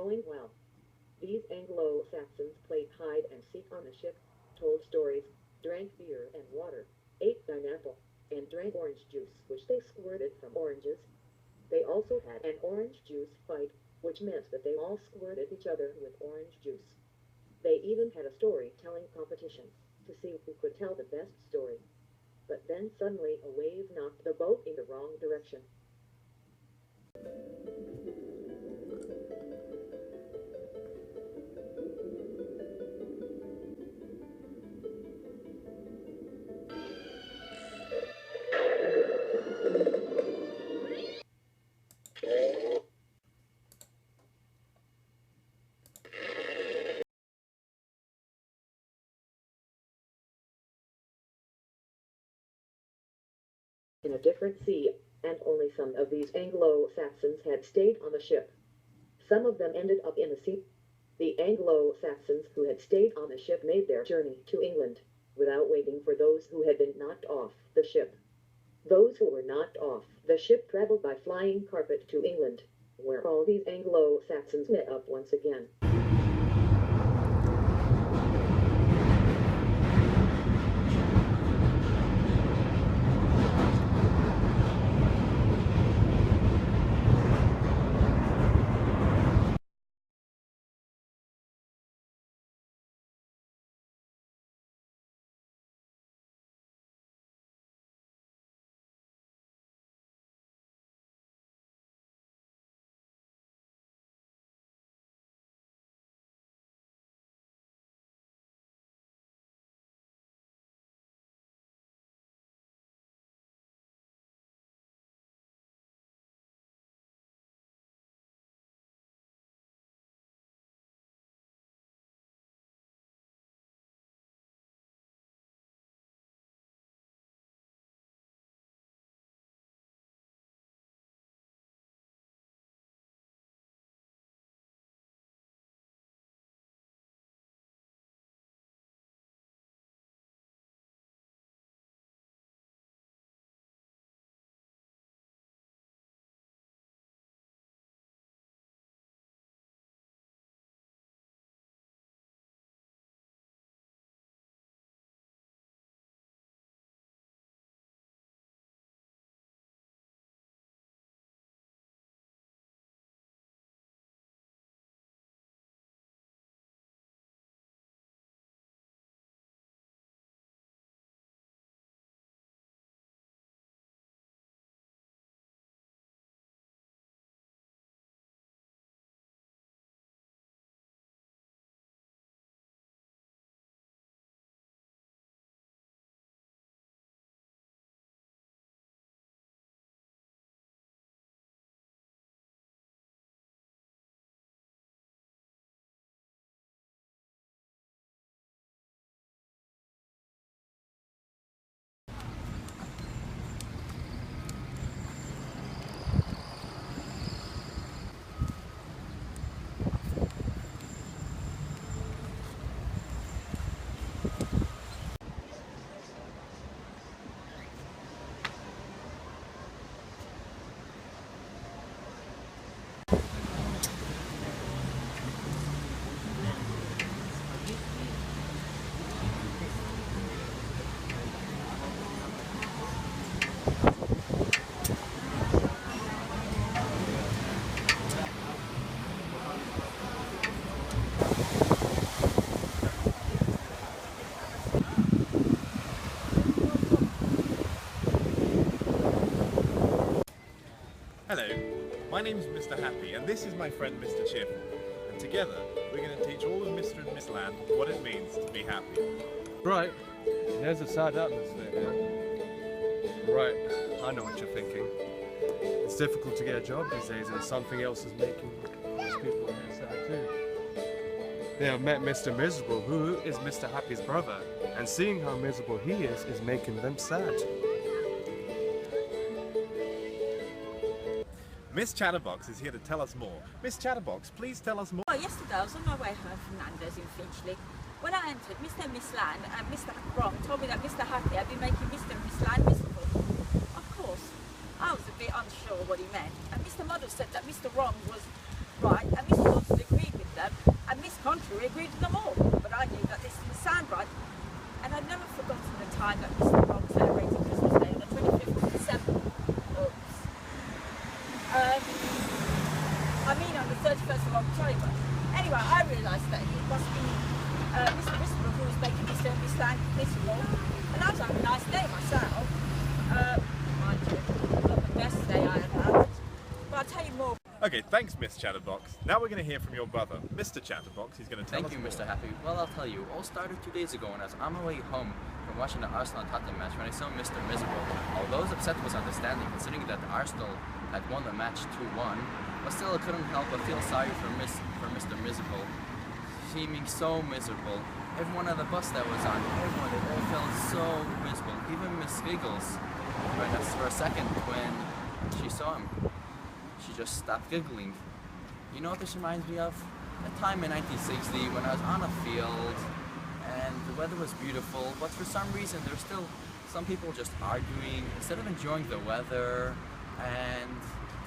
Going well. These Anglo-Saxons played hide and seek on the ship, told stories, drank beer and water, ate pineapple, and drank orange juice, which they squirted from oranges. They also had an orange juice fight, which meant that they all squirted each other with orange juice. They even had a storytelling competition to see who could tell the best story. But then suddenly a wave knocked the boat in the wrong direction. In a different sea, and only some of these Anglo-Saxons had stayed on the ship. Some of them ended up in the sea. The Anglo-Saxons who had stayed on the ship made their journey to England without waiting for those who had been knocked off the ship. Those who were knocked off the ship traveled by flying carpet to England, where all these Anglo-Saxons met up once again. Hello, my name is Mr. Happy and this is my friend Mr. Cheerful, and together we're going to teach all of Mr. and Miss Land what it means to be happy. Right, there's a sad atmosphere here. Right, I know what you're thinking. It's difficult to get a job these days, and something else is making these people here sad too. They have met Mr. Miserable, who is Mr. Happy's brother, and seeing how miserable he is making them sad. Miss Chatterbox is here to tell us more. Miss Chatterbox, please tell us more. Well, yesterday I was on my way home from Nando's in Finchley. When I entered, Mr. and Miss Land and Mr. Wrong told me that Mr. Happy had been making Mr. and Miss Land miserable. Of course, I was a bit unsure what he meant, and Mr. Muddle said that Mr. Wrong was right and Mr. Dodson agreed with them, and Miss Contrary agreed with them all. But I knew that this didn't sound right, and I'd never forgotten the time that Mr. Wrong celebrated Christmas Day on the 25th of December. Oops. I mean on the 31st of October. Anyway, I realised that it must be Mr. Miserable who was making Mr. and Miss Land miserable. And I was having a nice day myself. Mind you, not the best day I have had. But I'll tell you more. Okay, thanks, Miss Chatterbox. Now we're going to hear from your brother, Mr. Chatterbox. He's going to tell us Thank you, more. Mr. Happy. Well, I'll tell you, all started 2 days ago, and as on my way home from watching the Arsenal and Tottenham match, when I saw Mr. Miserable, although I was upset was understanding, considering that Arsenal had won the match 2-1, but still I couldn't help but feel sorry for Mr. Miserable, seeming so miserable. Everyone on the bus that was on, everyone, they all felt so miserable. Even Miss Giggles, for a second, when she saw him, she just stopped giggling. You know what this reminds me of? A time in 1960 when I was on a field and the weather was beautiful, but for some reason there's still some people just arguing instead of enjoying the weather, and